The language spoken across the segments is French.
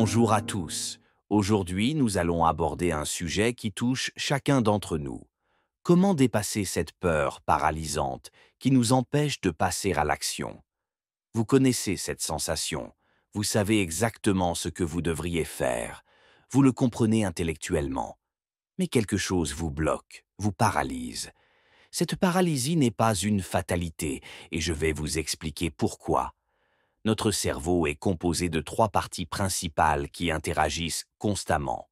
Bonjour à tous. Aujourd'hui, nous allons aborder un sujet qui touche chacun d'entre nous. Comment dépasser cette peur paralysante qui nous empêche de passer à l'action? Vous connaissez cette sensation. Vous savez exactement ce que vous devriez faire. Vous le comprenez intellectuellement. Mais quelque chose vous bloque, vous paralyse. Cette paralysie n'est pas une fatalité et je vais vous expliquer pourquoi. Notre cerveau est composé de trois parties principales qui interagissent constamment.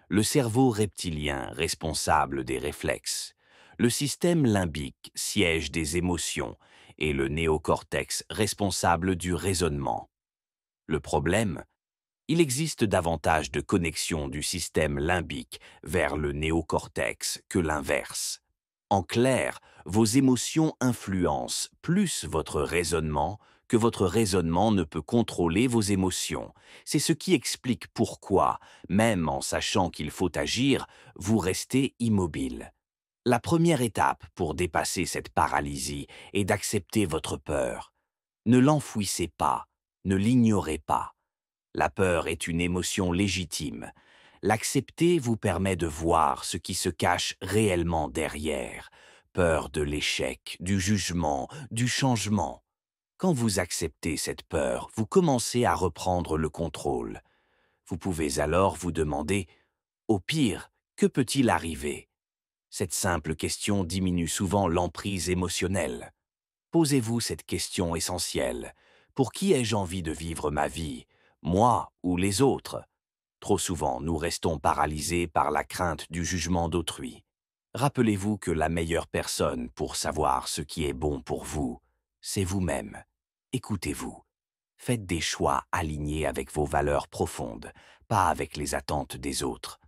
Le cerveau reptilien, responsable des réflexes. Le système limbique, siège des émotions. Et le néocortex, responsable du raisonnement. Le problème, il existe davantage de connexions du système limbique vers le néocortex que l'inverse. En clair, vos émotions influencent plus votre raisonnement que votre raisonnement ne peut contrôler vos émotions. C'est ce qui explique pourquoi, même en sachant qu'il faut agir, vous restez immobile. La première étape pour dépasser cette paralysie est d'accepter votre peur. Ne l'enfouissez pas, ne l'ignorez pas. La peur est une émotion légitime. L'accepter vous permet de voir ce qui se cache réellement derrière. Peur de l'échec, du jugement, du changement. Quand vous acceptez cette peur, vous commencez à reprendre le contrôle. Vous pouvez alors vous demander, au pire, que peut-il arriver? Cette simple question diminue souvent l'emprise émotionnelle. Posez-vous cette question essentielle. Pour qui ai-je envie de vivre ma vie? Moi ou les autres? Trop souvent, nous restons paralysés par la crainte du jugement d'autrui. Rappelez-vous que la meilleure personne pour savoir ce qui est bon pour vous, c'est vous-même. Écoutez-vous. Faites des choix alignés avec vos valeurs profondes, pas avec les attentes des autres.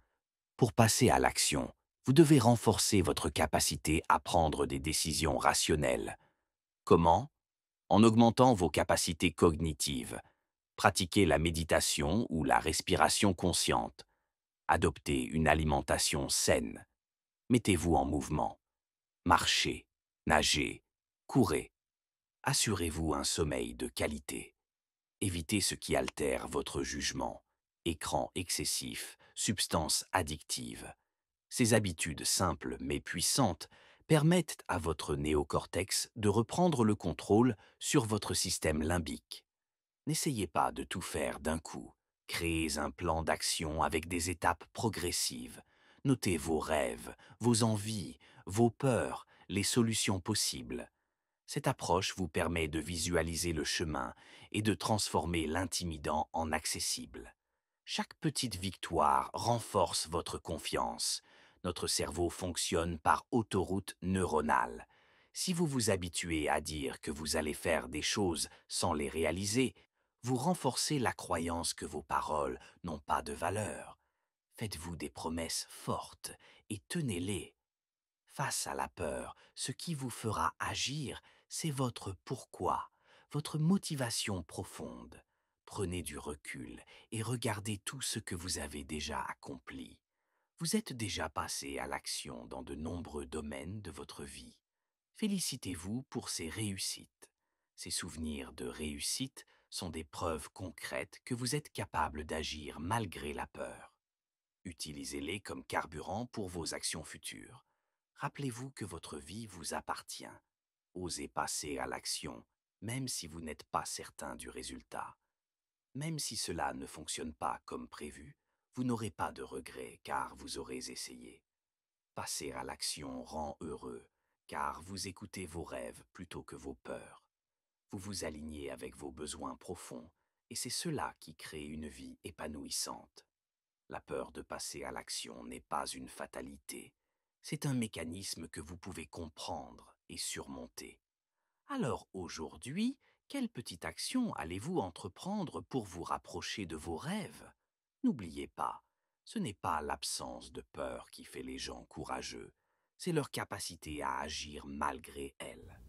Pour passer à l'action, vous devez renforcer votre capacité à prendre des décisions rationnelles. Comment? En augmentant vos capacités cognitives. Pratiquez la méditation ou la respiration consciente. Adoptez une alimentation saine. Mettez-vous en mouvement. Marchez, nagez, courez. Assurez-vous un sommeil de qualité. Évitez ce qui altère votre jugement. Écran excessif, substances addictives. Ces habitudes simples mais puissantes permettent à votre néocortex de reprendre le contrôle sur votre système limbique. N'essayez pas de tout faire d'un coup. Créez un plan d'action avec des étapes progressives. Notez vos rêves, vos envies, vos peurs, les solutions possibles. Cette approche vous permet de visualiser le chemin et de transformer l'intimidant en accessible. Chaque petite victoire renforce votre confiance. Notre cerveau fonctionne par autoroute neuronale. Si vous vous habituez à dire que vous allez faire des choses sans les réaliser, vous renforcez la croyance que vos paroles n'ont pas de valeur. Faites-vous des promesses fortes et tenez-les. Face à la peur, ce qui vous fera agir, c'est votre pourquoi, votre motivation profonde. Prenez du recul et regardez tout ce que vous avez déjà accompli. Vous êtes déjà passé à l'action dans de nombreux domaines de votre vie. Félicitez-vous pour ces réussites. Ces souvenirs de réussite sont des preuves concrètes que vous êtes capable d'agir malgré la peur. Utilisez-les comme carburant pour vos actions futures. Rappelez-vous que votre vie vous appartient. Osez passer à l'action, même si vous n'êtes pas certain du résultat. Même si cela ne fonctionne pas comme prévu, vous n'aurez pas de regrets car vous aurez essayé. Passer à l'action rend heureux car vous écoutez vos rêves plutôt que vos peurs. Vous vous alignez avec vos besoins profonds et c'est cela qui crée une vie épanouissante. La peur de passer à l'action n'est pas une fatalité. C'est un mécanisme que vous pouvez comprendre et surmonter. Alors aujourd'hui, quelle petite action allez-vous entreprendre pour vous rapprocher de vos rêves? N'oubliez pas, ce n'est pas l'absence de peur qui fait les gens courageux, c'est leur capacité à agir malgré elle.